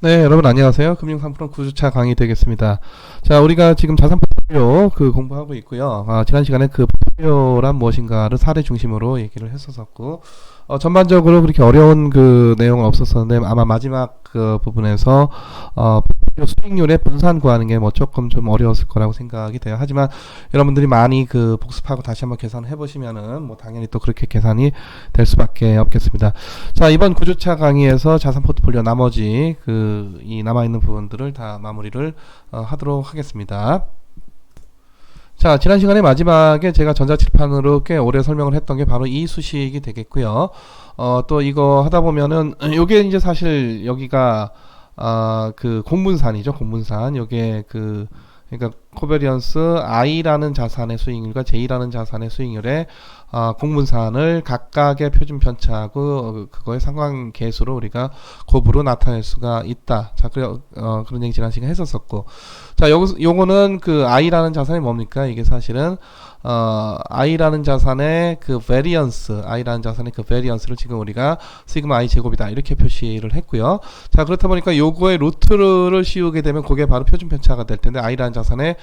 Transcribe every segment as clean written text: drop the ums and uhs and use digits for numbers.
네, 여러분 안녕하세요. 금융상품 9주차 강의 되겠습니다. 자, 우리가 지금 자산 포트폴리오 공부하고 있고요. 지난 시간에 그 포트폴리오란 무엇인가를 사례 중심으로 얘기를 했었었고, 전반적으로 그렇게 어려운 그 내용은 없었었는데 아마 마지막 그 부분에서 포트폴리오 수익률의 분산 구하는 게 뭐 조금 좀 어려웠을 거라고 생각이 돼요. 하지만 여러분들이 많이 그 복습하고 다시 한번 계산해 보시면은 뭐 당연히 또 그렇게 계산이 될 수밖에 없겠습니다. 자, 이번 9주차 강의에서 자산 포트폴리오 나머지 이 남아있는 부분들을 다 마무리를 하도록 하겠습니다. 자, 지난 시간에 마지막에 제가 전자칠판으로 꽤 오래 설명을 했던 게 바로 이 수식이 되겠고요. 또 이거 하다 보면은 요게 이제 사실 여기가 그 공분산이죠. 공분산. 요게 그러니까 코베리언스 I라는 자산의 수익률과 J라는 자산의 수익률의 공분산을 각각의 표준 편차하고 그거의 상관계수로 우리가 곱으로 나타낼 수가 있다. 자, 그런 얘기 지난 시간에 했었었고, 자, 요거는 그 I라는 자산이 뭡니까? 이게 사실은 I라는 자산의 그 I라는 자산의 그 variance를 지금 우리가 시그마 I 제곱이다 이렇게 표시를 했고요. 자, 그렇다 보니까 요거의 루트를 씌우게 되면 그게 바로 표준 편차가 될 텐데 I라는 자산의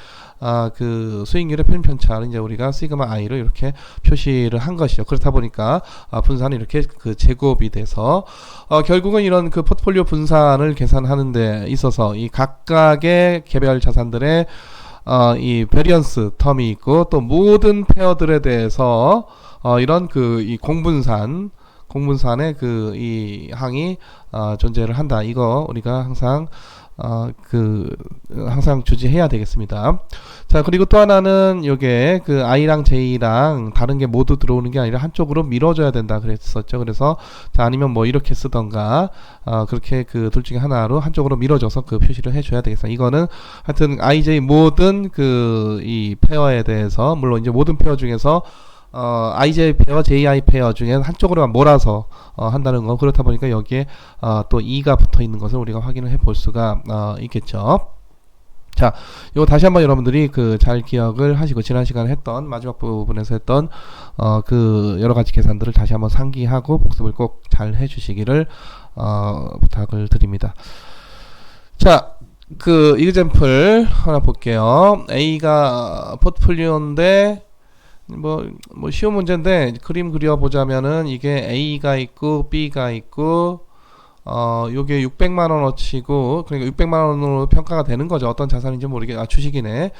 그 수익률의 표준 편차를 이제 우리가 시그마 I로 이렇게 표시를 한 것이죠. 그렇다 보니까 분산이 이렇게 그 제곱이 돼서 결국은 이런 그 포트폴리오 분산을 계산하는 데 있어서 이 각각의 개별 자산들의 이 베리언스 텀이 있고 또 모든 페어들에 대해서 이런 이 공분산의 이 항이 존재를 한다. 이거 우리가 항상 항상 주지해야 되겠습니다. 자, 그리고 또 하나는 요게 그 I랑 J랑 다른 게 모두 들어오는 게 아니라 한쪽으로 밀어줘야 된다 그랬었죠. 그래서 자, 아니면 뭐 이렇게 쓰던가 그렇게 그 둘 중에 하나로 한쪽으로 밀어줘서 그 표시를 해줘야 되겠습니다. 이거는 하여튼 IJ 모든 이 페어에 대해서 물론 이제 모든 페어 중에서 IJ 페어, JI 페어 중에 한쪽으로만 몰아서 한다는 거. 그렇다 보니까 여기에 또 2가 붙어 있는 것을 우리가 확인을 해 볼 수가 있겠죠. 자, 이거 다시 한번 여러분들이 잘 기억을 하시고 지난 시간에 했던 마지막 부분에서 했던 그 여러 가지 계산들을 다시 한번 상기하고 복습을 꼭 잘 해주시기를 부탁을 드립니다. 자, 이그젬플 하나 볼게요. A가 포트폴리오인데 뭐 쉬운 문제인데 그림 그려보자면은 이게 A가 있고 B가 있고 요게 600만원어치고 그러니까 600만원으로 평가가 되는 거죠. 어떤 자산인지 주식이네.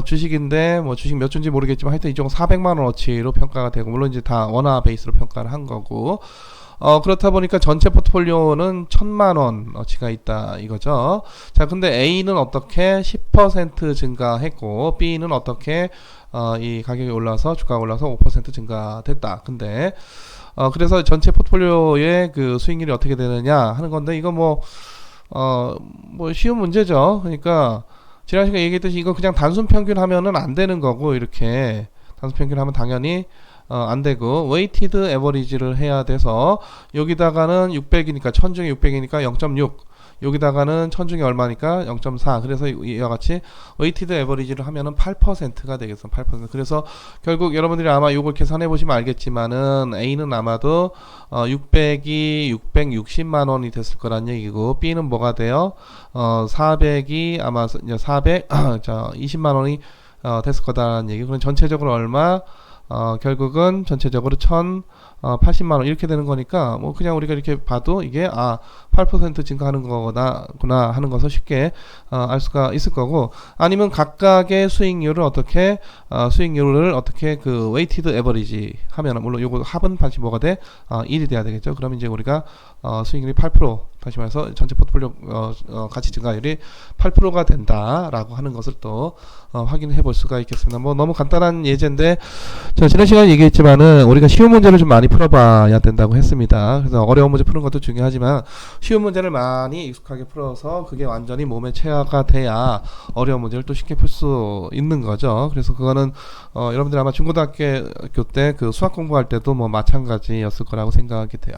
주식인데 뭐 주식 몇 주인지 모르겠지만 하여튼 이쪽은 400만원어치로 평가가 되고 물론 이제 다 원화 베이스로 평가를 한 거고 그렇다 보니까 전체 포트폴리오는 1000만원어치가 있다 이거죠. 자, 근데 A는 어떻게 10% 증가했고 B는 어떻게 이 가격이 올라서 주가가 올라서 5% 증가됐다. 근데 그래서 전체 포트폴리오의 그 수익률이 어떻게 되느냐 하는 건데 이거 뭐 쉬운 문제죠. 그러니까 지난 시간에 얘기했듯이 이거 그냥 단순 평균 하면은 안 되는 거고 이렇게 단순 평균 하면 당연히 안 되고 웨이티드 에버리지를 해야 돼서 여기다가는 600이니까 1000 중에 600이니까 0.6 여기다가는 1000 중에 얼마니까 0.4 그래서 이와 같이 웨이티드 에버리지를 하면은 8%가 되겠어. 8%. 그래서 결국 여러분들이 아마 이걸 계산해 보시면 알겠지만은 A는 아마도 600이 660만원이 됐을 거란 얘기고 B는 뭐가 돼요? 400이 아마 400 자 20만원이 됐을 거다라는 얘기. 그럼 전체적으로 얼마? 결국은 전체적으로 1080만원 이렇게 되는 거니까 뭐 그냥 우리가 이렇게 봐도 이게 8% 증가하는 거구나 하는 것을 쉽게 알 수가 있을 거고 아니면 각각의 수익률을 어떻게 그 웨이티드 에버리지 하면 물론 요거 합은 반드시 뭐가 돼? 1이 돼야 되겠죠. 그럼 이제 우리가 수익률이 8% 다시 말해서 전체 포트폴리오 가치 증가율이 8%가 된다라고 하는 것을 또 확인해 볼 수가 있겠습니다. 뭐 너무 간단한 예제인데 자, 지난 시간에 얘기했지만은 우리가 쉬운 문제를 좀 많이 풀어봐야 된다고 했습니다. 그래서 어려운 문제 푸는 것도 중요하지만 쉬운 문제를 많이 익숙하게 풀어서 그게 완전히 몸에 체화가 돼야 어려운 문제를 또 쉽게 풀 수 있는 거죠. 그래서 그거는 여러분들 아마 중고등학교 때 그 수학 공부할 때도 뭐 마찬가지였을 거라고 생각이 돼요.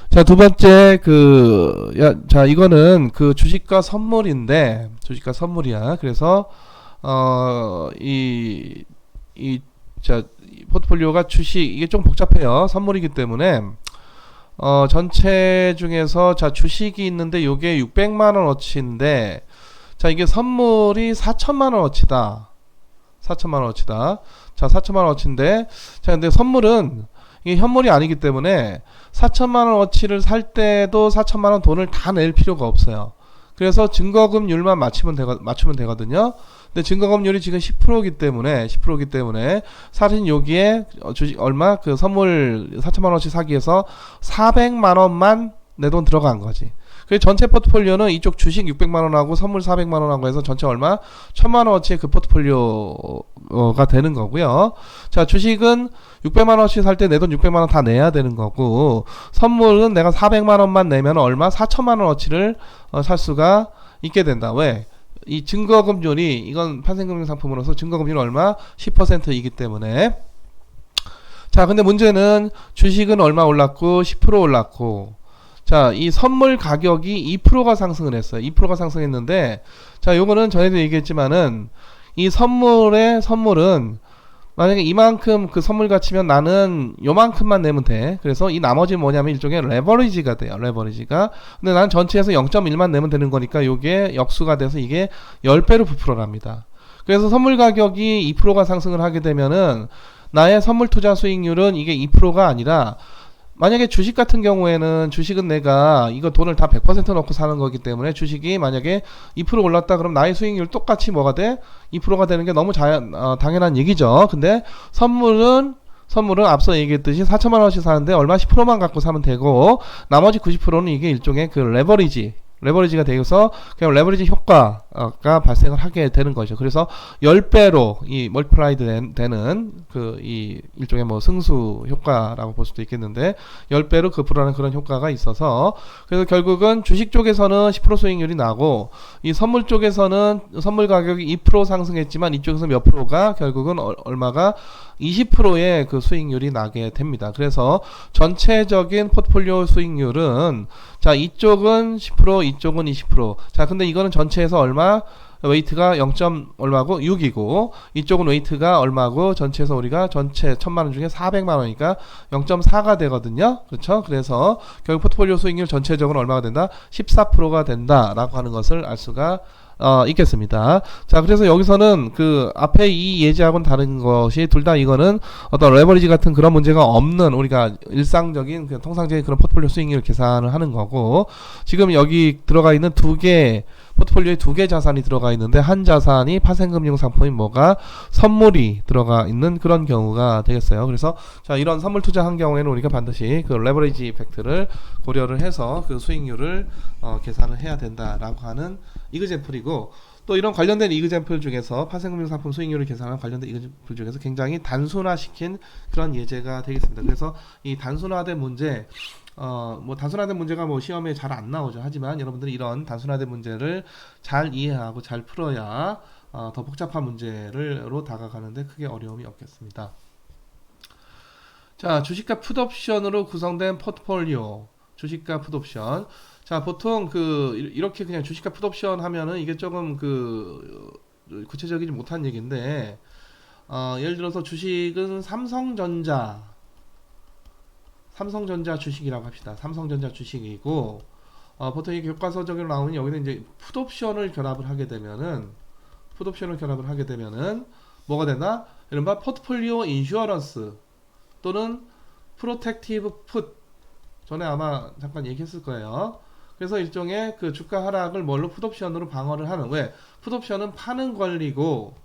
자, 두 번째 자, 이거는 그 주식과 선물인데 주식과 선물이야. 그래서 자, 포트폴리오가 주식 이게 좀 복잡해요. 선물이기 때문에 전체 중에서 자 주식이 있는데 요게 600만원어치인데 자 이게 선물이 4천만원어치다. 4천만원어치다. 자 4천만원어치인데 자 근데 선물은 이게 현물이 아니기 때문에 4천만원어치를 살 때도 4천만원 돈을 다 낼 필요가 없어요. 그래서 증거금율만 맞추면 되거든요. 근데 증거금율이 지금 10%이기 때문에 사실 여기에 주식 얼마 그 선물 4천만 원씩 사기 위해서 400만 원만 내 돈 들어간 거지. 그 전체 포트폴리오는 이쪽 주식 600만 원하고 선물 400만 원하고 해서 전체 얼마? 1000만 원어치의 그 포트폴리오가 되는 거고요. 자, 주식은 600만 원씩 살 때 내 돈 600만 원 다 내야 되는 거고 선물은 내가 400만 원만 내면 얼마? 4천만 원어치를 살 수가 있게 된다. 왜? 이 증거금률이 이건 판생금융 상품으로서 증거금률이 얼마? 10%이기 때문에 자 근데 문제는 주식은 얼마 올랐고 10% 올랐고 자 이 선물 가격이 2%가 상승을 했어요. 2%가 상승했는데 자 요거는 전에도 얘기했지만은 이 선물은 만약에 이만큼 그 선물 가치면 나는 요만큼만 내면 돼. 그래서 이 나머지는 뭐냐면 일종의 레버리지가 돼요. 레버리지가. 근데 난 전체에서 0.1만 내면 되는 거니까 요게 역수가 돼서 이게 10배로 부풀어납니다. 그래서 선물 가격이 2%가 상승을 하게 되면은 나의 선물 투자 수익률은 이게 2%가 아니라 만약에 주식 같은 경우에는 주식은 내가 이거 돈을 다 100% 넣고 사는 거기 때문에 주식이 만약에 2% 올랐다 그럼 나의 수익률 똑같이 뭐가 돼? 2%가 되는 게 너무 당연한 얘기죠. 근데 선물은 앞서 얘기했듯이 4천만 원씩 사는데 얼마 10%만 갖고 사면 되고 나머지 90%는 이게 일종의 그 레버리지가 되어서 그냥 레버리지 효과가 발생을 하게 되는 거죠. 그래서 10배로 이 멀티플라이드 되는 그 이 일종의 뭐 승수 효과라고 볼 수도 있겠는데 10배로 급부라는 그런 효과가 있어서 그래서 결국은 주식 쪽에서는 10% 수익률이 나고 이 선물 쪽에서는 선물 가격이 2% 상승했지만 이쪽에서 몇 프로가 결국은 얼마가 20%의 그 수익률이 나게 됩니다. 그래서 전체적인 포트폴리오 수익률은 자 이쪽은 10% 이쪽은 20%. 자 근데 이거는 전체에서 얼마? 웨이트가 0. 얼마고? 6이고 이쪽은 웨이트가 얼마고? 전체에서 우리가 전체 1000만원 중에 400만원이니까 0.4가 되거든요. 그렇죠? 그래서 결국 포트폴리오 수익률 전체적으로 얼마가 된다? 14%가 된다 라고 하는 것을 알 수가 있겠습니다. 자, 그래서 여기서는 그 앞에 이 예제하고는 다른 것이 둘 다 이거는 어떤 레버리지 같은 그런 문제가 없는 우리가 일상적인 그냥 통상적인 그런 포트폴리오 수익률 계산을 하는 거고 지금 여기 들어가 있는 포트폴리오에 두 개 자산이 들어가 있는데 한 자산이 파생금융 상품인 뭐가 선물이 들어가 있는 그런 경우가 되겠어요. 그래서 자 이런 선물 투자한 경우에는 우리가 반드시 그 레버리지 이펙트를 고려를 해서 그 수익률을 계산을 해야 된다라고 하는 이그젬플이고 또 이런 관련된 이그젬플 중에서 파생금융 상품 수익률을 계산하는 관련된 이그젬플 중에서 굉장히 단순화시킨 그런 예제가 되겠습니다. 그래서 이 단순화된 문제 뭐 단순화된 문제가 뭐 시험에 잘 안 나오죠. 하지만 여러분들이 이런 단순화된 문제를 잘 이해하고 잘 풀어야 더 복잡한 문제로 다가가는데 크게 어려움이 없겠습니다. 자, 주식과 풋옵션으로 구성된 포트폴리오. 주식과 풋옵션. 자, 보통 이렇게 그냥 주식과 풋옵션 하면은 이게 조금 구체적이지 못한 얘기인데 예를 들어서 주식은 삼성전자 주식이라고 합시다. 삼성전자 주식이고 보통 이게 교과서적으로 나오는 여기는 이제 풋옵션을 결합을 하게 되면은 뭐가 되나? 이른바 포트폴리오 인슈어런스 또는 프로텍티브 풋 전에 아마 잠깐 얘기했을 거예요. 그래서 일종의 그 주가 하락을 뭘로 풋옵션으로 방어를 하는 왜? 풋옵션은 파는 권리고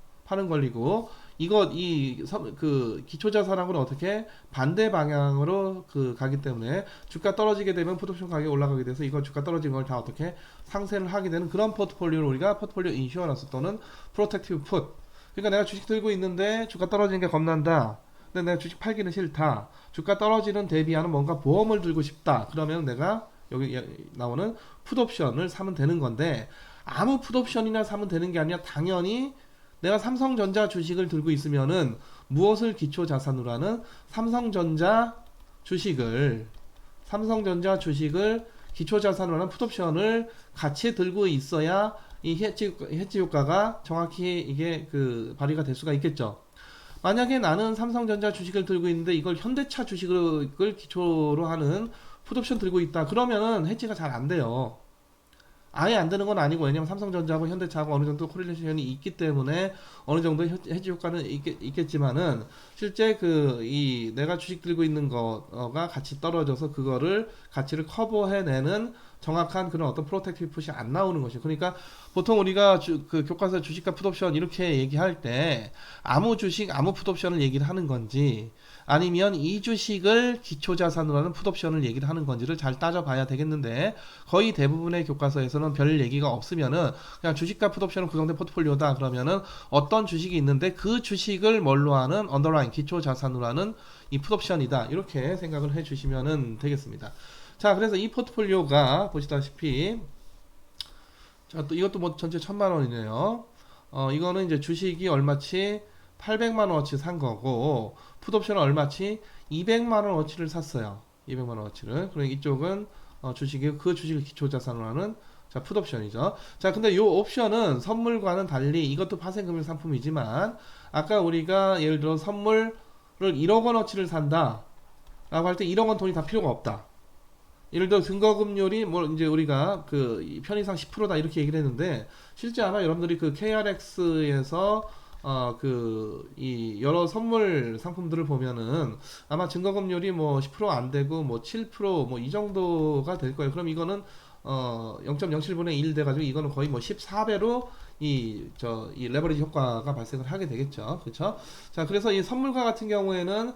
그 기초자산하고는 어떻게 반대 방향으로 가기 때문에 주가 떨어지게 되면 풋옵션 가격이 올라가게 돼서 이거 주가 떨어진 걸 다 어떻게 상쇄를 하게 되는 그런 포트폴리오를 우리가 포트폴리오 인슈어런스 또는 프로텍티브 풋. 그러니까 내가 주식 들고 있는데 주가 떨어지는 게 겁난다. 근데 내가 주식 팔기는 싫다. 주가 떨어지는 대비하는 뭔가 보험을 들고 싶다. 그러면 내가 여기 나오는 풋옵션을 사면 되는 건데 아무 풋옵션이나 사면 되는 게 아니라 당연히 내가 삼성전자 주식을 들고 있으면은 무엇을 기초 자산으로 하는 삼성전자 주식을 기초 자산으로 하는 풋옵션을 같이 들고 있어야 이 해지 효과가 정확히 이게 발휘가 될 수가 있겠죠. 만약에 나는 삼성전자 주식을 들고 있는데 이걸 현대차 주식을 기초로 하는 풋옵션 들고 있다. 그러면은 해지가 잘 안 돼요. 아예 안 되는 건 아니고, 왜냐면 삼성전자하고 현대차하고 어느 정도 코릴레이션이 있기 때문에 어느 정도 해지 효과는 있겠지만은, 실제 내가 주식 들고 있는 거가 같이 떨어져서 그거를 가치를 커버해내는 정확한 그런 어떤 프로텍티브 풋이 안 나오는 것이죠. 그러니까 보통 우리가 그 교과서 주식과 풋옵션 이렇게 얘기할 때 아무 주식 아무 풋옵션을 얘기를 하는 건지, 아니면 이 주식을 기초자산으로 하는 풋옵션을 얘기를 하는 건지를 잘 따져봐야 되겠는데, 거의 대부분의 교과서에서는 별 얘기가 없으면은 그냥 주식과 풋옵션은 구성된 포트폴리오다 그러면은 어떤 주식이 있는데 그 주식을 뭘로 하는 언더라인 기초자산으로 하는 이 풋옵션이다, 이렇게 생각을 해주시면 되겠습니다. 자, 그래서 이 포트폴리오가 보시다시피, 자, 또 이것도 뭐 전체 1000만원이네요. 이거는 이제 주식이 얼마치 800만원어치 산 거고, 풋옵션은 얼마치 200만원어치를 샀어요. 200만원어치를. 그리고 이쪽은 주식이 그 주식을 기초자산으로 하는, 자, 풋옵션이죠. 자, 근데 요 옵션은 선물과는 달리 이것도 파생금융 상품이지만, 아까 우리가 예를 들어 선물을 1억원어치를 산다 라고 할 때 1억원 돈이 다 필요가 없다. 예를 들어 증거금률이 뭐 이제 우리가 그 편의상 10%다 이렇게 얘기를 했는데, 실제 아마 여러분들이 그 KRX에서 이 여러 선물 상품들을 보면은 아마 증거금률이 뭐 10% 안 되고 뭐 7% 이 정도가 될 거예요. 그럼 이거는 0.07분의 1 돼가지고 이거는 거의 뭐 14배로 이 레버리지 효과가 발생을 하게 되겠죠. 그렇죠? 자, 그래서 이 선물과 같은 경우에는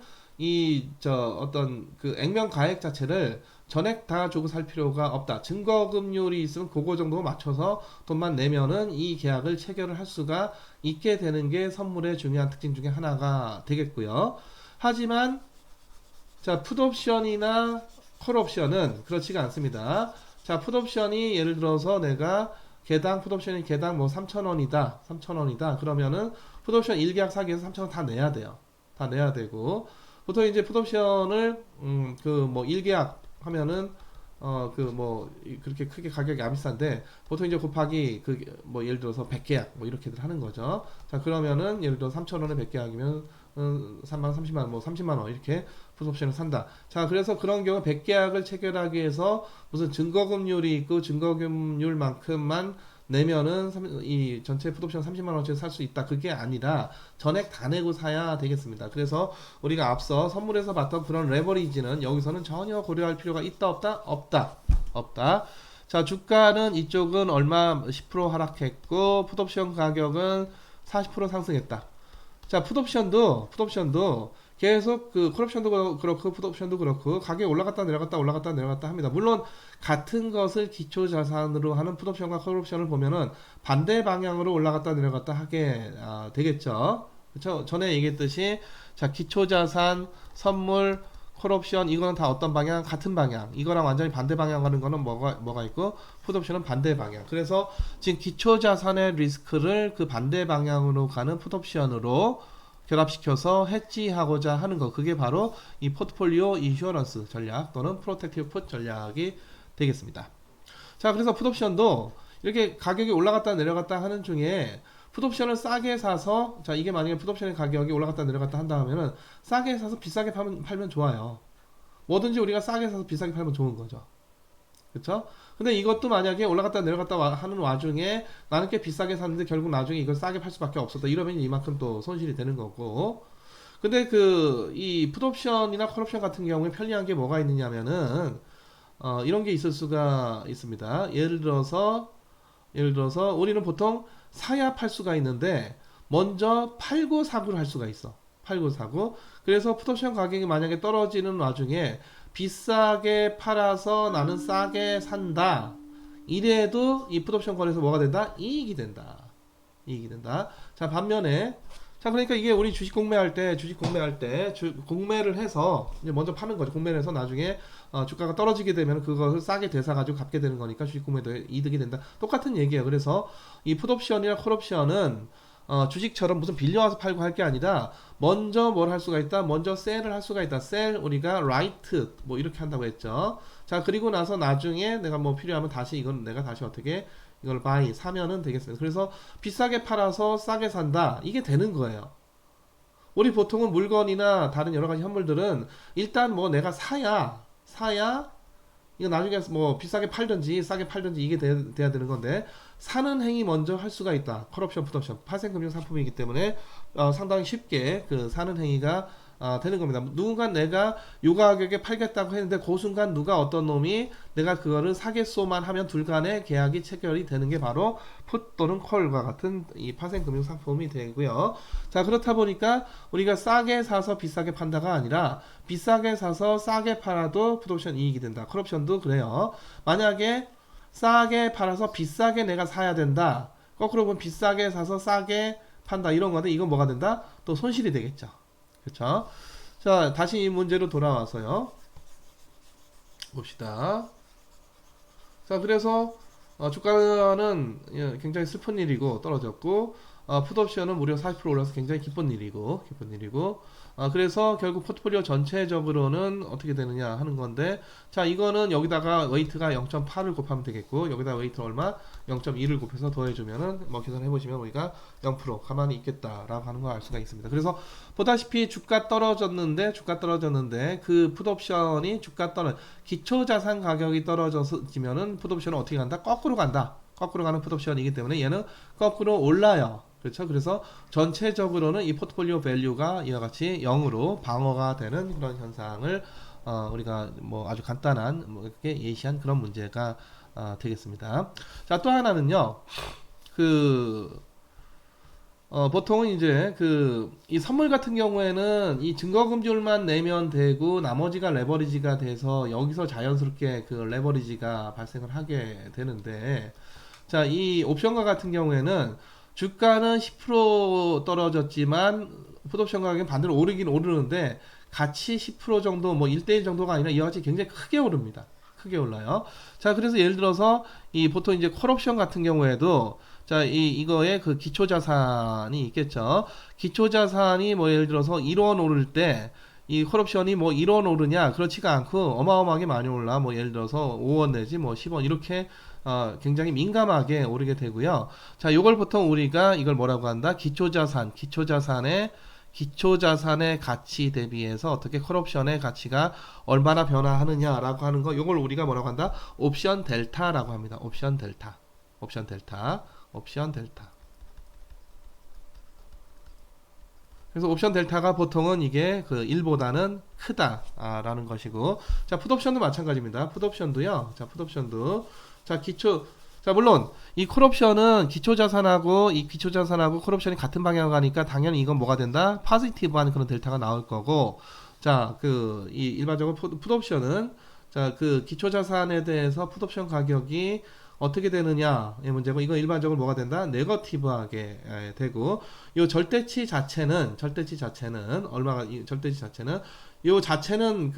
어떤 그 액면 가액 자체를 전액 다 주고 살 필요가 없다. 증거금률이 있으면 그거 정도 맞춰서 돈만 내면은 이 계약을 체결을 할 수가 있게 되는 게 선물의 중요한 특징 중에 하나가 되겠고요. 하지만 자, 풋옵션이나 콜옵션은 그렇지가 않습니다. 자, 풋옵션이 예를 들어서 내가 풋옵션이 개당 뭐 3,000원이다. 그러면은 풋옵션 1계약 사기에서 3,000원 다 내야 돼요. 다 내야 되고, 보통 이제 풋옵션을 1계약 하면은 그렇게 크게 가격이 안 비싼데, 보통 이제 곱하기 예를 들어서 100계약 이렇게들 하는 거죠. 자, 그러면은 예를 들어 3,000원에 100계약이면 3만 30만 30만원 이렇게 풋옵션을 산다. 자, 그래서 그런 경우 100계약을 체결하기 위해서 무슨 증거금률이 있고 증거금률만큼만 내면은 이 전체 풋옵션 30만원어치 살 수 있다, 그게 아니라 전액 다 내고 사야 되겠습니다. 그래서 우리가 앞서 선물에서 봤던 그런 레버리지는 여기서는 전혀 고려할 필요가 있다 없다. 자, 주가는 이쪽은 얼마 10% 하락했고 풋옵션 가격은 40% 상승했다. 자, 풋옵션도 계속 콜옵션도 그렇고 풋옵션도 그렇고 가격이 올라갔다 내려갔다 합니다. 물론 같은 것을 기초 자산으로 하는 풋옵션과 콜옵션을 보면은 반대 방향으로 올라갔다 내려갔다 하게 되겠죠. 그렇죠? 전에 얘기했듯이, 자, 기초 자산, 선물, 콜옵션, 이거는 다 어떤 방향? 같은 방향. 이거랑 완전히 반대 방향 가는 거는 뭐가 있고, 풋옵션은 반대 방향. 그래서 지금 기초 자산의 리스크를 그 반대 방향으로 가는 풋옵션으로 결합시켜서 해지하고자 하는 거, 그게 바로 이 포트폴리오 인슈어런스 전략 또는 프로텍티브 풋 전략이 되겠습니다. 자, 그래서 풋옵션도 이렇게 가격이 올라갔다 내려갔다 하는 중에 풋옵션을 싸게 사서, 자, 이게 만약에 풋옵션의 가격이 올라갔다 내려갔다 한다 하면은 싸게 사서 비싸게 팔면 좋아요. 뭐든지 우리가 싸게 사서 비싸게 팔면 좋은 거죠. 그쵸? 근데 이것도 만약에 올라갔다 내려갔다 하는 와중에 나는 꽤 비싸게 샀는데 결국 나중에 이걸 싸게 팔 수밖에 없었다, 이러면 이만큼 또 손실이 되는 거고. 근데 이 풋옵션이나 콜옵션 같은 경우에 편리한 게 뭐가 있느냐면은 이런 게 있을 수가 있습니다. 예를 들어서 우리는 보통 사야 팔 수가 있는데 먼저 팔고 사고를 할 수가 있어. 팔고 사고. 그래서 풋옵션 가격이 만약에 떨어지는 와중에 비싸게 팔아서 나는 싸게 산다, 이래도 이 풋옵션 거래에서 뭐가 된다? 이익이 된다. 자, 반면에, 자, 그러니까 이게 우리 주식 공매할 때 공매를 해서 이제 먼저 파는 거죠. 공매를 해서 나중에 주가가 떨어지게 되면 그것을 싸게 되사가지고 갚게 되는 거니까 주식 공매도 이득이 된다. 똑같은 얘기예요. 그래서 이 풋옵션이나 콜옵션은 주식처럼 무슨 빌려와서 팔고 할 게 아니라 먼저 뭘 할 수가 있다? 먼저 셀을 할 수가 있다. 셀, 우리가 라이트 이렇게 한다고 했죠. 자, 그리고 나서 나중에 내가 뭐 필요하면 다시 내가 다시 어떻게 이걸 바이 사면은 되겠습니다. 그래서 비싸게 팔아서 싸게 산다, 이게 되는 거예요. 우리 보통은 물건이나 다른 여러 가지 현물들은 일단 뭐 내가 사야 이거 나중에 뭐 비싸게 팔든지 싸게 팔든지 이게 돼야 되는 건데, 사는 행위 먼저 할 수가 있다. 컬옵션, 풋옵션, 파생금융 상품이기 때문에 상당히 쉽게 그 사는 행위가 되는 겁니다. 누군가 내가 요 가격에 팔겠다고 했는데 그 순간 누가 어떤 놈이 내가 그거를 사겠소만 하면 둘 간의 계약이 체결이 되는 게 바로 풋 또는 콜과 같은 이 파생금융 상품이 되고요. 자, 그렇다 보니까 우리가 싸게 사서 비싸게 판다가 아니라 비싸게 사서 싸게 팔아도 풋옵션 이익이 된다. 콜옵션도 그래요. 만약에 싸게 팔아서 비싸게 내가 사야 된다. 거꾸로 보면 비싸게 사서 싸게 판다. 이런 건데 이건 뭐가 된다? 또 손실이 되겠죠. 그렇죠? 자, 다시 이 문제로 돌아와서요. 봅시다. 자, 그래서 주가는 굉장히 슬픈 일이고 떨어졌고, 풋옵션은 무려 40% 올라서 굉장히 기쁜 일이고 그래서 결국 포트폴리오 전체적으로는 어떻게 되느냐 하는 건데, 자, 이거는 여기다가 웨이트가 0.8을 곱하면 되겠고, 여기다 웨이트 얼마? 0.2를 곱해서 더해주면은 뭐 계산해 보시면 우리가 0% 가만히 있겠다라고 하는 걸 알 수가 있습니다. 그래서 보다시피 주가 떨어졌는데 그 풋옵션이 기초자산 가격이 떨어지면은 풋옵션은 어떻게 간다? 거꾸로 간다. 거꾸로 가는 풋옵션이기 때문에 얘는 거꾸로 올라요. 그렇죠? 그래서 전체적으로는 이 포트폴리오 밸류가 이와 같이 0으로 방어가 되는 그런 현상을 우리가 뭐 아주 간단한 뭐 이렇게 예시한 그런 문제가 되겠습니다. 자, 또 하나는요. 보통은 이제 이 선물 같은 경우에는 이 증거금지율만 내면 되고 나머지가 레버리지가 돼서 여기서 자연스럽게 그 레버리지가 발생을 하게 되는데, 자, 이 옵션과 같은 경우에는 주가는 10% 떨어졌지만 풋옵션 가격은 반대로 오르긴 오르는데 같이 10% 정도 뭐 1대1 정도가 아니라 이와 같이 굉장히 크게 오릅니다. 크게 올라요. 자, 그래서 예를 들어서 이 보통 이제 콜옵션 같은 경우에도 자, 이거에 그 기초자산이 있겠죠. 기초자산이 뭐 예를 들어서 1원 오를 때 이 콜옵션이 뭐 1원 오르냐? 그렇지가 않고 어마어마하게 많이 올라. 뭐 예를 들어서 5원 내지 뭐 10원 이렇게 굉장히 민감하게 오르게 되고요. 자, 요걸 보통 우리가 이걸 뭐라고 한다? 기초자산의 가치 대비해서 어떻게 콜옵션의 가치가 얼마나 변화하느냐라고 하는 거, 요걸 우리가 뭐라고 한다? 옵션 델타라고 합니다. 옵션 델타. 그래서 옵션 델타가 보통은 이게 그 1보다는 크다라는 것이고, 자, 풋옵션도 마찬가지입니다. 풋옵션도요. 자, 물론 이 콜옵션은 기초자산하고 콜옵션이 같은 방향을 가니까 당연히 이건 뭐가 된다? 포지티브한 그런 델타가 나올 거고, 자, 이 일반적으로 풋옵션은 자, 그 기초자산에 대해서 풋옵션 가격이 어떻게 되느냐의 문제고, 이건 일반적으로 뭐가 된다? 네거티브하게 되고, 요 절대치 자체는 요 자체는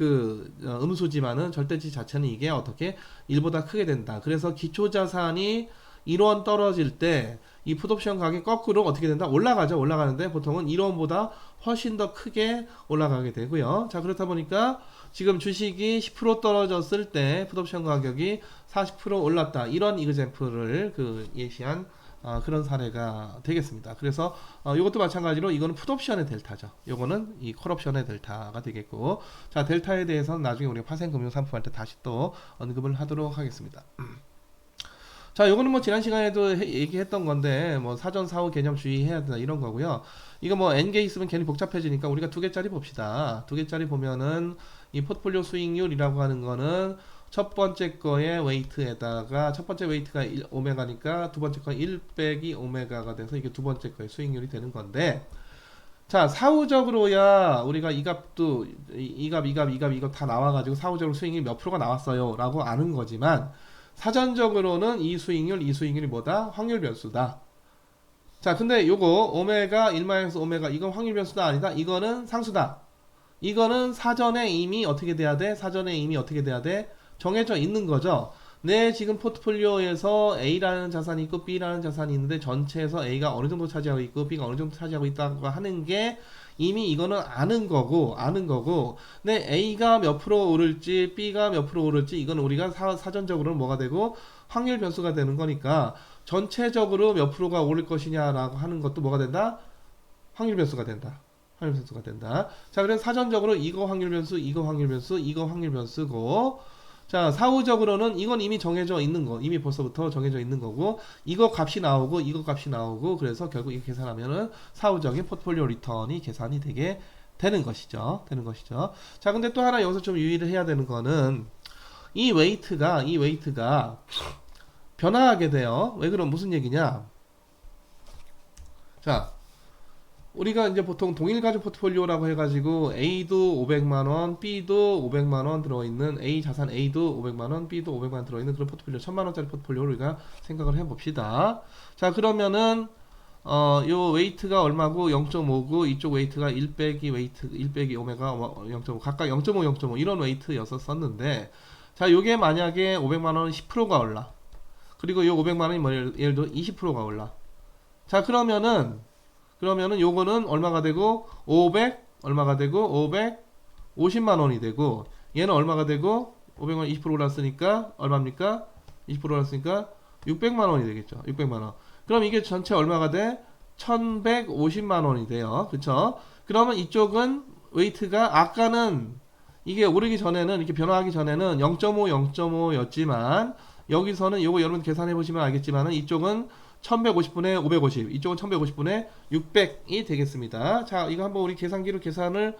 음수지만은 절대치 자체는 이게 어떻게 1보다 크게 된다. 그래서 기초자산이 1원 떨어질 때 이 풋옵션 가격이 거꾸로 어떻게 된다? 올라가는데 보통은 1원보다 훨씬 더 크게 올라가게 되고요. 자, 그렇다 보니까 지금 주식이 10% 떨어졌을 때 풋옵션 가격이 40% 올랐다. 이런 이그젬플을 예시한 그런 사례가 되겠습니다. 그래서 이것도 마찬가지로 이거는 풋옵션의 델타죠. 이거는 이 콜옵션의 델타가 되겠고, 자, 델타에 대해서는 나중에 우리가 파생금융상품 할 때 다시 또 언급을 하도록 하겠습니다. 자, 요거는 뭐 지난 시간에도 얘기했던 건데 뭐 사전 사후 개념 주의해야 된다 이런 거고요. 이거 뭐 n개 있으면 괜히 복잡해지니까 우리가 2개짜리 봅시다. 2개짜리 보면은 이 포트폴리오 수익률이라고 하는 거는 첫 번째 거의 웨이트에다가 첫 번째 웨이트가 오메가니까 두 번째 거 1 빼기 오메가가 돼서 이게 두 번째 거의 수익률이 되는 건데, 자, 사후적으로야 우리가 이 값도 이 값 다 나와가지고 사후적으로 수익률이 몇 프로가 나왔어요 라고 아는 거지만, 사전적으로는 이 수익률이 뭐다? 확률 변수다. 자, 근데 요거 오메가 1마이너스 오메가 이건 확률 변수다 아니다? 이거는 상수다. 이거는 사전에 이미 어떻게 돼야 돼? 정해져 있는 거죠. 내 지금 포트폴리오에서 A라는 자산이 있고 B라는 자산이 있는데 전체에서 A가 어느 정도 차지하고 있고 B가 어느 정도 차지하고 있다고 하는 게 이미 이거는 아는 거고, 내 A가 몇 프로 오를지 B가 몇 프로 오를지 이건 우리가 사전적으로는 뭐가 되고 확률 변수가 되는 거니까 전체적으로 몇 프로가 오를 것이냐라고 하는 것도 뭐가 된다? 확률 변수가 된다. 자, 그래서 사전적으로 이거 확률 변수고, 자, 사후적으로는 이건 이미 정해져 있는 거, 이미 벌써부터 정해져 있는 거고, 이거 값이 나오고, 이거 값이 나오고, 그래서 결국 이거 계산하면은 사후적인 포트폴리오 리턴이 계산이 되게 되는 것이죠. 되는 것이죠. 자, 근데 또 하나 여기서 좀 유의를 해야 되는 거는, 이 웨이트가 변화하게 돼요. 왜 그럼 무슨 얘기냐? 자, 우리가 이제 보통 동일 가족 포트폴리오라고 해가지고 A도 500만원, B도 500만원 들어있는 A 자산 A도 500만원, B도 500만원 들어있는 그런 포트폴리오, 1000만원짜리 포트폴리오를 우리가 생각을 해봅시다. 자, 그러면은 요 웨이트가 얼마고 0.5고 이쪽 웨이트가 1 빼기 웨이트 1 빼기 오메가 0.5 각각 0.5 0.5 이런 웨이트였었는데, 자, 요게 만약에 500만원은 10%가 올라, 그리고 요 500만원이 뭐 예를 들어 20%가 올라. 자, 그러면은 요거는 얼마가 되고 500 얼마가 되고 550만 원이 되고, 얘는 얼마가 되고 500만 20% 올랐으니까 얼마입니까? 20% 올랐으니까 600만 원이 되겠죠. 600만 원. 그럼 이게 전체 얼마가 돼? 1150만 원이 돼요. 그쵸? 그러면 이쪽은 웨이트가 아까는 이게 오르기 전에는 이렇게 변화하기 전에는 0.5 0.5였지만 여기서는 요거 여러분 계산해 보시면 알겠지만은 이쪽은 1150분의 550, 이쪽은 1150분의 600이 되겠습니다. 자, 이거 한번 우리 계산기로 계산을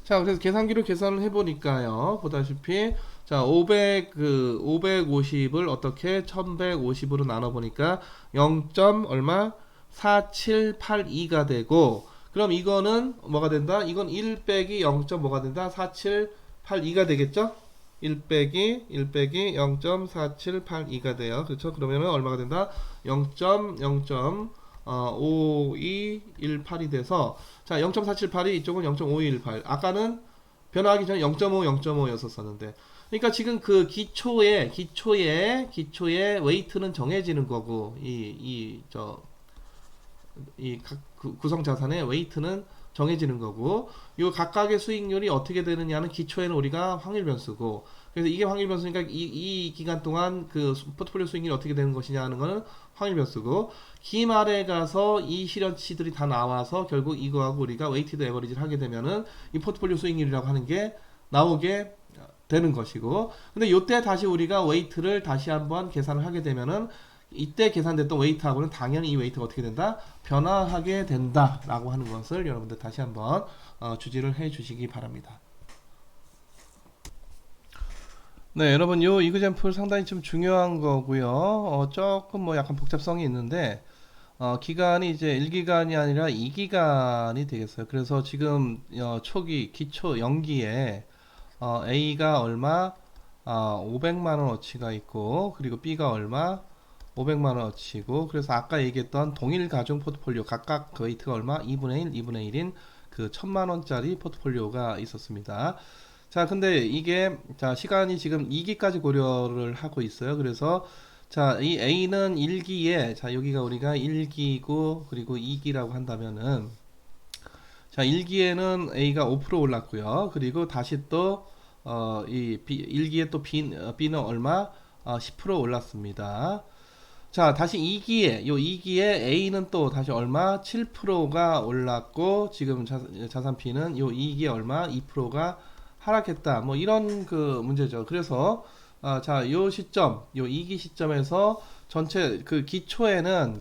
자, 그래서 계산기로 계산을 해보니까요, 보다시피 자, 550을 어떻게 1150으로 나눠보니까 0. 얼마 4782가 되고, 그럼 이거는 뭐가 된다? 이건 1 빼기 0. 뭐가 된다? 4782가 되겠죠? 1 빼기 0.4782가 돼요. 그렇죠? 그러면은 얼마가 된다? 0.5218이 돼서, 자, 0.478이 이쪽은 0.5218. 아까는 변화하기 전에 0.5 0.5였었는데, 그러니까 지금 그 기초의 웨이트는 정해지는 거고, 각 구성 자산의 웨이트는 정해지는 거고, 이 각각의 수익률이 어떻게 되느냐는 기초에는 우리가 확률 변수고, 그래서 이게 확률 변수니까 이 기간 동안 그 포트폴리오 수익률이 어떻게 되는 것이냐 하는 거는 확률 변수고, 기말에 가서 이 실현치들이 다 나와서 결국 이거하고 우리가 웨이티드 에버리지를 하게 되면은 이 포트폴리오 수익률이라고 하는 게 나오게 되는 것이고, 근데 요때 다시 우리가 웨이트를 다시 한번 계산을 하게 되면은 이때 계산됐던 웨이트하고는 당연히 이 웨이트가 어떻게 된다? 변화하게 된다 라고 하는 것을 여러분들 다시 한번 주지를 해 주시기 바랍니다. 네, 여러분, 요 이그젬플 상당히 좀 중요한 거고요. 조금 뭐 약간 복잡성이 있는데, 기간이 이제 1기간이 아니라 2기간이 되겠어요. 그래서 지금 초기 기초 연기에 A가 얼마 500만원어치가 있고, 그리고 B가 얼마 500만원어치고, 그래서 아까 얘기했던 동일 가중 포트폴리오 각각 그 웨이트가 얼마 2분의 1 2분의 1인 그 1000만원짜리 포트폴리오가 있었습니다. 자, 근데 이게 자, 시간이 지금 2기까지 고려를 하고 있어요. 그래서 자, 이 A는 1기에, 자, 여기가 우리가 1기고 그리고 2기라고 한다면은, 자, 1기에는 A가 5% 올랐고요. 그리고 다시 또 이 1기에 또 B는 얼마 10% 올랐습니다. 자, 다시 2기에, 요 2기에 A는 또 다시 얼마 7%가 올랐고, 지금 자산 B는 요 2기에 얼마 2%가 하락했다. 뭐 이런 그 문제죠. 그래서 자, 요 시점, 요 2기 시점에서 전체 그 기초에는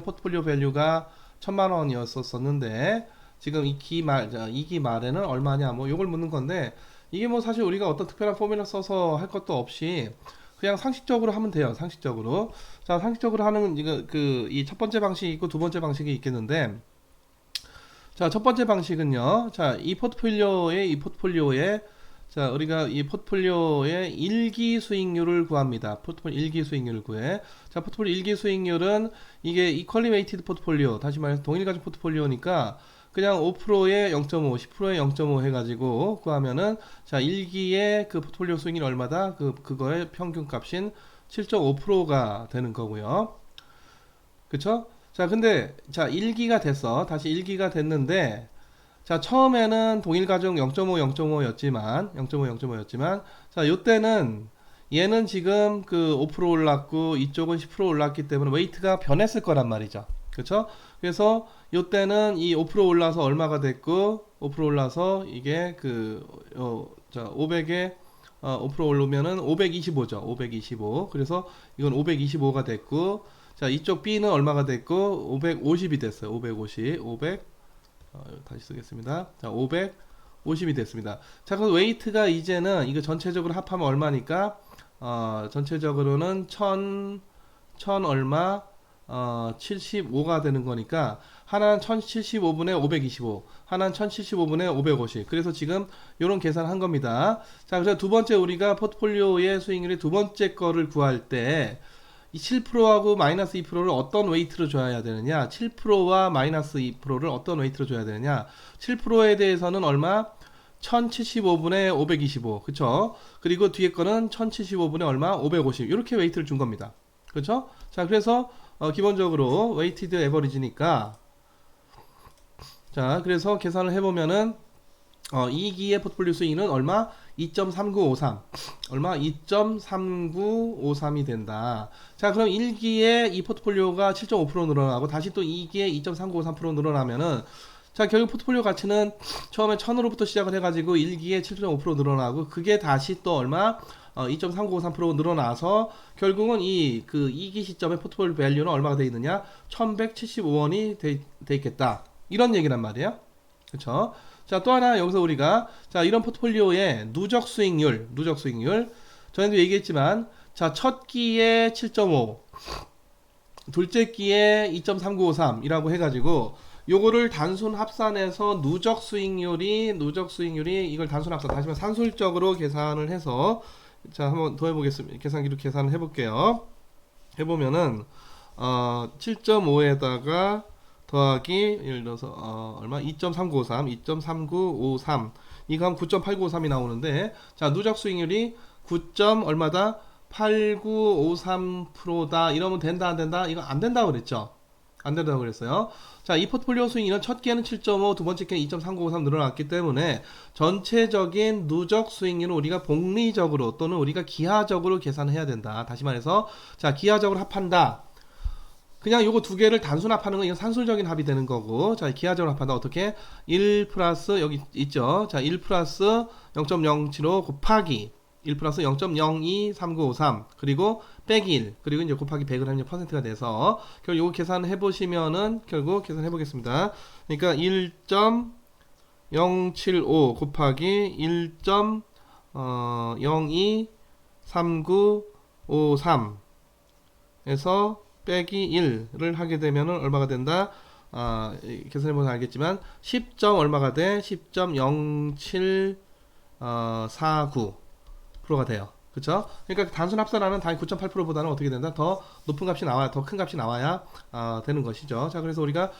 포트폴리오 밸류가 1000만 원이었었는데, 지금 2기 말에는 얼마냐, 뭐 요걸 묻는 건데, 이게 뭐 사실 우리가 어떤 특별한 포뮬러 써서 할 것도 없이 그냥 상식적으로 하면 돼요. 상식적으로. 자, 상식적으로 하는 이거 이 첫 번째 방식이 있고 두 번째 방식이 있겠는데, 자, 첫 번째 방식은요. 자, 이 포트폴리오에 자, 우리가 이 포트폴리오의 1기 수익률을 구합니다. 포트폴리오 1기 수익률을 구해. 자, 포트폴리오 1기 수익률은 이게 이퀄리 웨이티드 포트폴리오, 다시 말해서 동일 가족 포트폴리오니까 그냥 5%에 0.5, 10%에 0.5 해가지고 구하면은, 자, 1기의 그 포트폴리오 수익률이 얼마다? 그거의 평균 값인 7.5%가 되는 거고요. 그쵸? 자, 근데, 자, 1기가 됐어. 다시 1기가 됐는데, 자, 처음에는 동일 가중 0.5, 0.5였지만, 자, 요때는, 얘는 지금 그 5% 올랐고, 이쪽은 10% 올랐기 때문에 웨이트가 변했을 거란 말이죠. 그쵸? 그래서, 요때는 이 5% 올라서 얼마가 됐고, 5% 올라서 이게 자, 500에 5% 오르면은 525죠. 525. 그래서 이건 525가 됐고, 자, 이쪽 B는 얼마가 됐고, 550이 됐어요. 550. 다시 쓰겠습니다. 자, 550이 됐습니다. 자, 그럼 웨이트가 이제는 이거 전체적으로 합하면 얼마니까, 전체적으로는 1000 얼마, 75가 되는 거니까, 하나는 1075분의 525, 하나는 1075분의 550. 그래서 지금 요런 계산을 한 겁니다. 자, 그래서 두 번째 우리가 포트폴리오의 수익률의 두 번째 거를 구할 때, 이 7%하고 마이너스 2%를 어떤 웨이트로 줘야 되느냐, 7%와 마이너스 2%를 어떤 웨이트로 줘야 되느냐, 7%에 대해서는 얼마? 1075분의 525. 그쵸? 그리고 뒤에 거는 1075분의 얼마? 550. 이렇게 웨이트를 준 겁니다. 그쵸? 자, 그래서 기본적으로 웨이티드 에버리지니까, 자, 그래서 계산을 해보면은 2기의 포트폴리오 수익은 얼마? 2.3953. 얼마? 2.3953이 된다. 자, 그럼 1기에 이 포트폴리오가 7.5% 늘어나고 다시 또 2기에 2.3953% 늘어나면은, 자, 결국 포트폴리오 가치는 처음에 1000으로부터 시작을 해가지고 1기에 7.5% 늘어나고, 그게 다시 또 얼마? 2.3953% 늘어나서 결국은 이 그 2기 시점의 포트폴리오 밸류는 얼마가 돼 있느냐? 1175원이 돼 있겠다. 이런 얘기란 말이에요. 그쵸? 자, 또 하나 여기서 우리가, 자, 이런 포트폴리오의 누적 수익률, 전에도 얘기했지만, 자, 첫 끼에 7.5, 둘째 끼에 2.3953 이라고 해가지고 요거를 단순 합산해서 누적 수익률이 이걸 단순 합산, 다시 말해 산술적으로 계산을 해서, 자, 한번 더 해보겠습니다. 계산기로 계산을 해볼게요. 해보면은 7.5에다가 더하기, 예를 들어서 얼마? 2.3953 이거 하면 9.8953이 나오는데, 자, 누적 수익률이 9. 얼마다? 8953%다. 이러면 된다 안 된다? 이거 안 된다고 그랬죠. 안 된다고 그랬어요. 자, 이 포트폴리오 수익률은 첫 끼에는 7.5, 두 번째 끼에는 2.3953 늘어났기 때문에 전체적인 누적 수익률은 우리가 복리적으로 또는 우리가 기하적으로 계산해야 된다. 다시 말해서, 자, 기하적으로 합한다. 그냥 요거 두 개를 단순 합하는 건 이건 산술적인 합이 되는 거고, 자, 기하적으로 합한다. 어떻게? 1 플러스 여기 있죠. 자, 1 플러스 0.075 곱하기 1 플러스 0.023953 그리고 빼기 1 그리고 이제 곱하기 100을 하면 퍼센트가 돼서 결국 요거 계산해 보시면은 결국 계산해 보겠습니다. 그러니까 1.075 곱하기 1.023953에서 빼기 1을 하게 되면은 얼마가 된다? 계산해보면 알겠지만 10. 얼마가 돼? 10.0749%가 돼요. 그쵸? 그러니까 단순 합산하면 당연히 9.8%보다는 어떻게 된다? 더 높은 값이 나와야, 더 큰 값이 나와야 되는 것이죠. 자, 그래서 우리가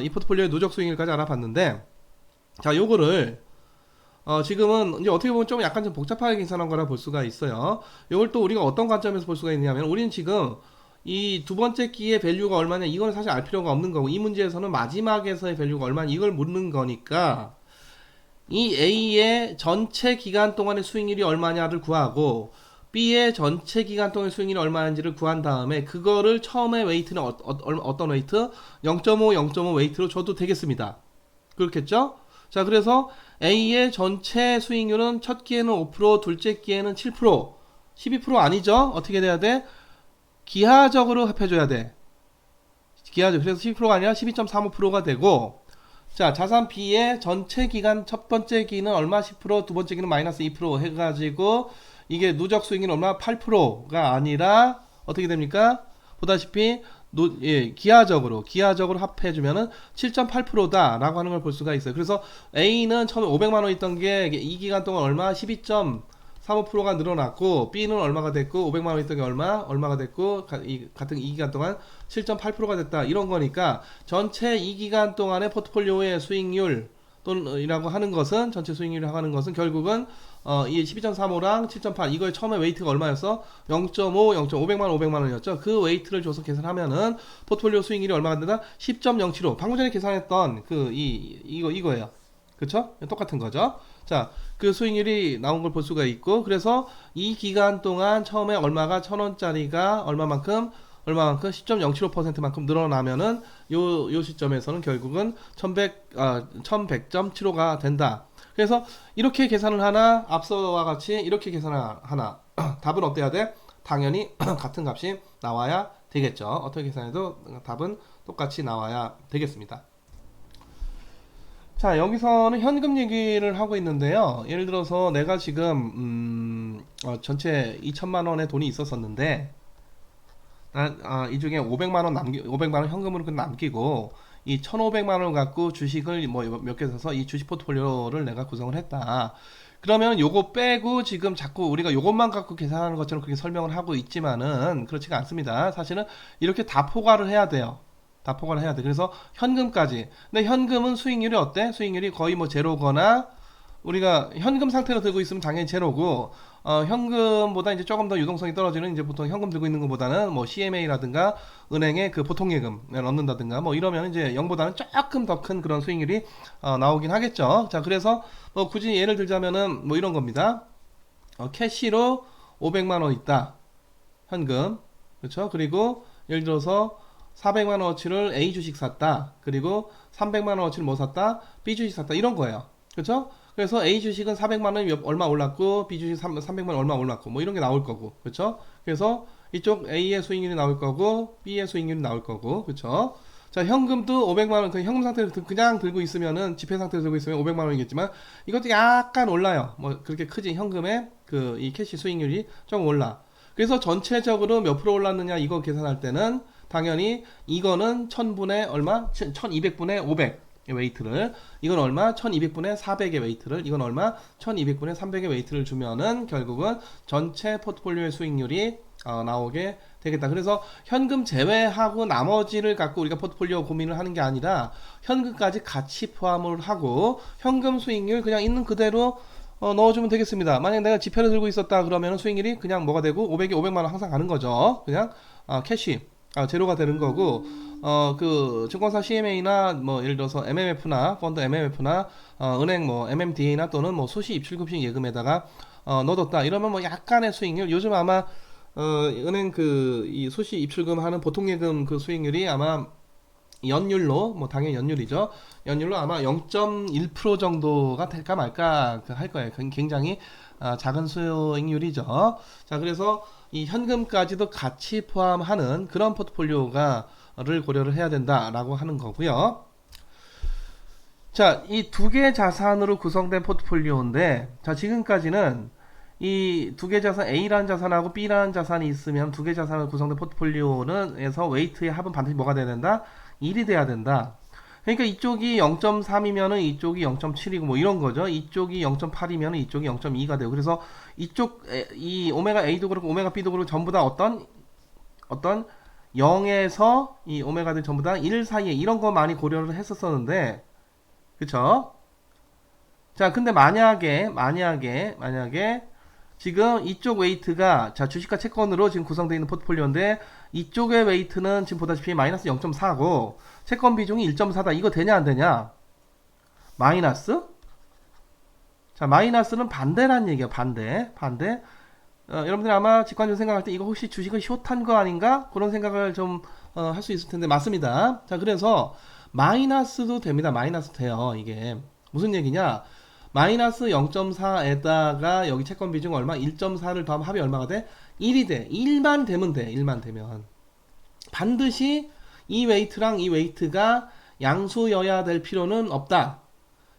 이 포트폴리오의 누적 수익률까지 알아봤는데, 자, 요거를 지금은 이제 어떻게 보면 좀 약간 좀 복잡하게 계산한 거라 볼 수가 있어요. 요걸 또 우리가 어떤 관점에서 볼 수가 있냐면, 우리는 지금 이 두 번째 끼의 밸류가 얼마냐, 이거는 사실 알 필요가 없는 거고, 이 문제에서는 마지막에서의 밸류가 얼마냐, 이걸 묻는 거니까, 이 A의 전체 기간 동안의 수익률이 얼마냐를 구하고, B의 전체 기간 동안의 수익률이 얼마인지를 구한 다음에, 그거를 처음에 웨이트는 어떤 웨이트? 0.5, 0.5 웨이트로 줘도 되겠습니다. 그렇겠죠? 자, 그래서 A의 전체 수익률은 첫 끼에는 5%, 둘째 끼에는 7%, 12% 아니죠? 어떻게 돼야 돼? 기하적으로 합해줘야 돼. 기하적. 그래서 12%가 아니라 12.35%가 되고, 자, 자산 B의 전체 기간 첫 번째 기는 얼마? 10%, 두 번째 기는 마이너스 2% 해가지고 이게 누적 수익률 얼마? 8%가 아니라 어떻게 됩니까? 보다시피 기하적으로 합해주면은 7.8%다 라고 하는 걸 볼 수가 있어요. 그래서 A는 처음에 500만원 있던 게 이 기간 동안 얼마? 12.35%가 늘어났고, B는 얼마가 됐고, 500만원 있던 게 얼마가 됐고, 같은 이 기간 동안 7.8%가 됐다. 이런 거니까 전체 이 기간 동안의 포트폴리오의 수익률 이라고 하는 것은, 전체 수익률이라고 하는 것은 결국은 이 12.35랑 7.8 이거의 처음에 웨이트가 얼마였어? 0.5, 500만원이었죠. 그 웨이트를 줘서 계산하면은 포트폴리오 수익률이 얼마가 된다? 10.075. 방금 전에 계산했던 이거예요. 그쵸? 똑같은 거죠. 자, 그 수익률이 나온 걸 볼 수가 있고, 그래서 이 기간 동안 처음에 얼마가 1000원짜리가 얼마만큼 10.075%만큼 늘어나면은 요 시점에서는 결국은 1100.75가 된다. 그래서 이렇게 계산을 하나, 앞서와 같이 이렇게 계산을 하나. 답은 어때야 돼? 당연히 같은 값이 나와야 되겠죠. 어떻게 계산해도 답은 똑같이 나와야 되겠습니다. 자, 여기서는 현금 얘기를 하고 있는데요. 예를 들어서 내가 지금 전체 2천만 원의 돈이 있었었는데 이 중에 500만 원 500만 원 현금으로 남기고 이 1,500만 원을 갖고 주식을 뭐 몇 개 사서 이 주식 포트폴리오를 내가 구성을 했다. 그러면 요거 빼고 지금 자꾸 우리가 요것만 갖고 계산하는 것처럼 그렇게 설명을 하고 있지만은 그렇지가 않습니다. 사실은 이렇게 다 포괄을 해야 돼요. 다 포괄을 해야 돼. 그래서 현금까지. 근데 현금은 수익률이 어때? 수익률이 거의 뭐 제로거나 우리가 현금 상태로 들고 있으면 당연히 제로고 현금보다 이제 조금 더 유동성이 떨어지는 이제 보통 현금 들고 있는 것보다는 뭐 CMA라든가 은행에 그 보통 예금을 넣는다든가 뭐 이러면 이제 0보다는 조금 더 큰 그런 수익률이 나오긴 하겠죠. 자, 그래서 뭐 굳이 예를 들자면은 뭐 이런 겁니다. 캐시로 500만 원 있다. 현금. 그렇죠? 그리고 예를 들어서 400만 원어치를 A 주식 샀다. 그리고 300만 원어치를 뭐 샀다? B 주식 샀다. 이런 거예요. 그렇죠? 그래서 A 주식은 400만 원이 얼마 올랐고 B 주식 300만 원 얼마 올랐고 뭐 이런 게 나올 거고. 그렇죠? 그래서 이쪽 A의 수익률이 나올 거고 B의 수익률이 나올 거고. 그렇죠? 자, 현금도 500만 원 그 현금 상태로 그냥 들고 있으면은 지폐 상태로 들고 있으면 500만 원이겠지만 이것도 약간 올라요. 뭐 그렇게 크지. 현금의 그 이 캐시 수익률이 좀 올라. 그래서 전체적으로 몇 프로 올랐느냐 이거 계산할 때는 당연히 이거는 1000분의 얼마? 1200분의 500 웨이트를, 이건 얼마? 1200분의 400의 웨이트를, 이건 얼마? 1200분의 300의 웨이트를 주면은 결국은 전체 포트폴리오의 수익률이 나오게 되겠다. 그래서 현금 제외하고 나머지를 갖고 우리가 포트폴리오 고민을 하는 게 아니라 현금까지 같이 포함을 하고 현금 수익률 그냥 있는 그대로 넣어주면 되겠습니다. 만약 내가 지폐를 들고 있었다 그러면 수익률이 그냥 뭐가 되고 500에 500만 원 항상 가는 거죠. 그냥 캐시 제로가 되는 거고 그 증권사 CMA나 뭐 예를 들어서 MMF나 펀드 MMF나 은행 뭐 MMDA나 또는 뭐 수시 입출금식 예금에다가 넣어뒀다 이러면 뭐 약간의 수익률 요즘 아마 은행 그 이 수시 입출금 하는 보통 예금 그 수익률이 아마 연율로 뭐 당연히 연율이죠. 연율로 아마 0.1% 정도가 될까 말까 할 거예요. 굉장히 작은 수익률이죠. 자, 그래서 이 현금까지도 같이 포함하는 그런 포트폴리오가를 고려를 해야 된다라고 하는 거고요. 자, 이 두 개 자산으로 구성된 포트폴리오인데, 자, 지금까지는 이 두 개 자산 A라는 자산하고 B라는 자산이 있으면 두 개 자산으로 구성된 포트폴리오는에서 웨이트의 합은 반드시 뭐가 돼야 된다? 1이 돼야 된다. 그러니까 이쪽이 0.3이면은 이쪽이 0.7이고 뭐 이런 거죠. 이쪽이 0.8이면은 이쪽이 0.2가 되고 그래서 이쪽 이 오메가 A도 그렇고 오메가 B도 그렇고 전부 다 어떤 0에서 이 오메가들 전부 다 1 사이에 이런 거 많이 고려를 했었었는데 그쵸? 자, 근데 만약에 지금 이쪽 웨이트가 자 주식과 채권으로 지금 구성되어 있는 포트폴리오인데 이쪽의 웨이트는 지금 보다시피 마이너스 0.4고 채권 비중이 1.4다. 이거 되냐 안 되냐? 마이너스? 자, 마이너스는 반대란 얘기야. 반대. 여러분들 아마 직관적으로 생각할 때 이거 혹시 주식을 숏한 거 아닌가? 그런 생각을 좀 할 수 있을 텐데 맞습니다. 자, 그래서 마이너스도 됩니다. 마이너스 돼요. 이게 무슨 얘기냐? 마이너스 0.4에다가 여기 채권 비중 얼마? 1.4를 더하면 합이 얼마가 돼? 1이 돼. 1만 되면 돼. 1만 되면. 반드시 이 웨이트랑 이 웨이트가 양수여야 될 필요는 없다.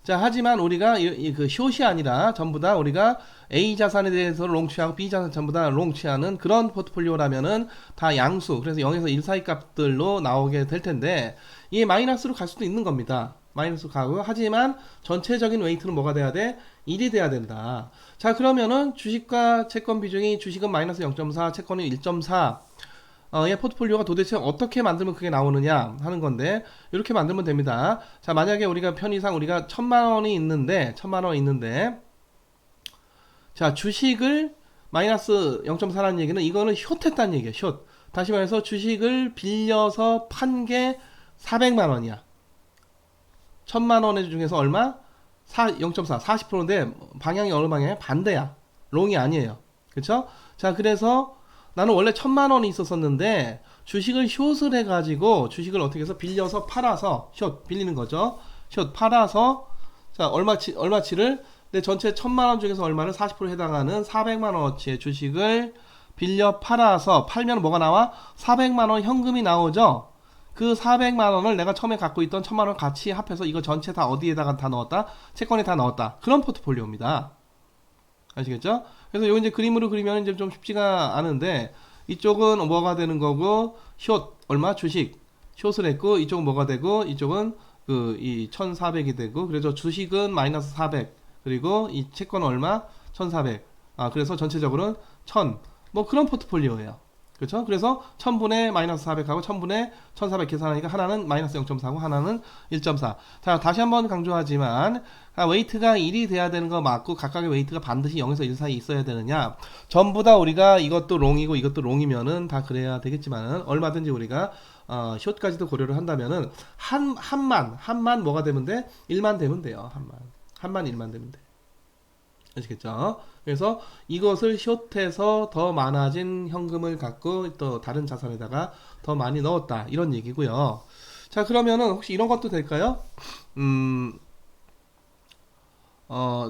자, 하지만 우리가 그 숏이 아니라 전부 다 우리가 A 자산에 대해서 롱 취하고 B 자산 전부 다 롱 취하는 그런 포트폴리오라면은 다 양수. 그래서 0에서 1 사이 값들로 나오게 될 텐데 이게 마이너스로 갈 수도 있는 겁니다. 마이너스 가고 하지만 전체적인 웨이트는 뭐가 돼야 돼? 1이 돼야 된다. 자, 그러면은 주식과 채권 비중이 주식은 마이너스 0.4 채권은 1.4 의 포트폴리오가 도대체 어떻게 만들면 그게 나오느냐 하는 건데 이렇게 만들면 됩니다. 자, 만약에 우리가 편의상 우리가 1000만원이 있는데 자, 주식을 마이너스 0.4라는 얘기는 이거는 숏했다는 얘기예요. 숏. 다시 말해서 주식을 빌려서 판 게 400만원이야. 1000만원 중에서 얼마? 0.4, 40%인데 방향이 어느 방향이야? 반대야. 롱이 아니에요. 그쵸? 자, 그래서 나는 원래 1000만원이 있었었는데 주식을 숏을 해가지고 주식을 어떻게 해서 빌려서 팔아서 숏 빌리는 거죠. 숏 팔아서 자, 얼마치를 내 전체 1000만원 중에서 얼마를 40% 해당하는 400만원어치의 주식을 빌려 팔면 뭐가 나와? 400만원 현금이 나오죠? 그 400만원을 내가 처음에 갖고 있던 1000만원 같이 합해서 이거 전체 다 어디에다가 다 넣었다? 채권에 다 넣었다. 그런 포트폴리오입니다. 아시겠죠? 그래서 요 이제 그림으로 그리면 이제 좀 쉽지가 않은데, 이쪽은 뭐가 되는 거고, 숏, 얼마? 주식. 숏을 했고, 이쪽은 뭐가 되고, 이쪽은 이 1400이 되고, 그래서 주식은 마이너스 400. 그리고 이 채권 얼마? 1400. 그래서 전체적으로는 1000. 뭐 그런 포트폴리오예요. 그렇죠? 그래서 1000분의 마이너스 400하고 1000분의 1400 계산하니까 하나는 마이너스 0.4고 하나는 1.4. 자, 다시 한번 강조하지만 웨이트가 1이 돼야 되는 거 맞고 각각의 웨이트가 반드시 0에서 1 사이 있어야 되느냐? 전부 다 우리가 이것도 롱이고 이것도 롱이면은 다 그래야 되겠지만은 얼마든지 우리가 숏까지도 고려를 한다면은 한만 뭐가 되면 돼? 1만 되면 돼요. 한만 1만 되면 돼. 아시겠죠? 그래서 이것을 숏해서 더 많아진 현금을 갖고 또 다른 자산에다가 더 많이 넣었다 이런 얘기고요. 자, 그러면은 혹시 이런 것도 될까요?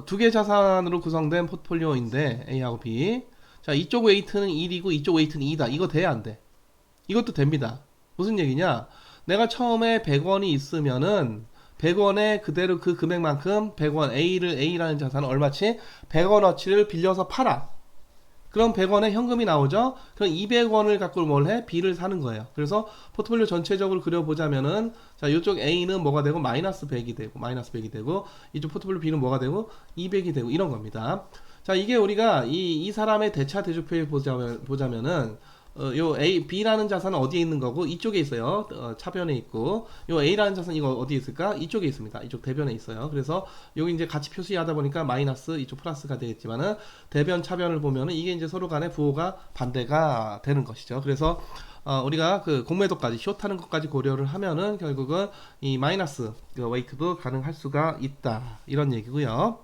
두 개 자산으로 구성된 포트폴리오인데 A하고 B. 자, 이쪽 웨이트는 1이고 이쪽 웨이트는 2다. 이거 돼야 안 돼? 이것도 됩니다. 무슨 얘기냐? 내가 처음에 100원이 있으면은 100원에 그대로 그 금액만큼 100원 A라는 자산은 얼마치? 100원어치를 빌려서 팔아. 그럼 100원에 현금이 나오죠? 그럼 200원을 갖고 뭘 해? B를 사는 거예요. 그래서 포트폴리오 전체적으로 그려보자면은, 자, 이쪽 A는 뭐가 되고, 마이너스 100이 되고, 이쪽 포트폴리오 B는 뭐가 되고, 200이 되고, 이런 겁니다. 자, 이게 우리가 이 사람의 대차 대조표에 보자면은, 요 B라는 자산은 어디에 있는 거고, 이쪽에 있어요. 차변에 있고, 요 A라는 자산 이거 어디에 있을까? 이쪽에 있습니다. 이쪽 대변에 있어요. 그래서 여기 이제 같이 표시하다 보니까 마이너스, 이쪽 플러스가 되겠지만은, 대변, 차변을 보면은 이게 이제 서로 간에 부호가 반대가 되는 것이죠. 그래서, 우리가 그 공매도까지, 숏하는 것까지 고려를 하면은 결국은 이 마이너스 웨이트도 가능할 수가 있다. 이런 얘기고요.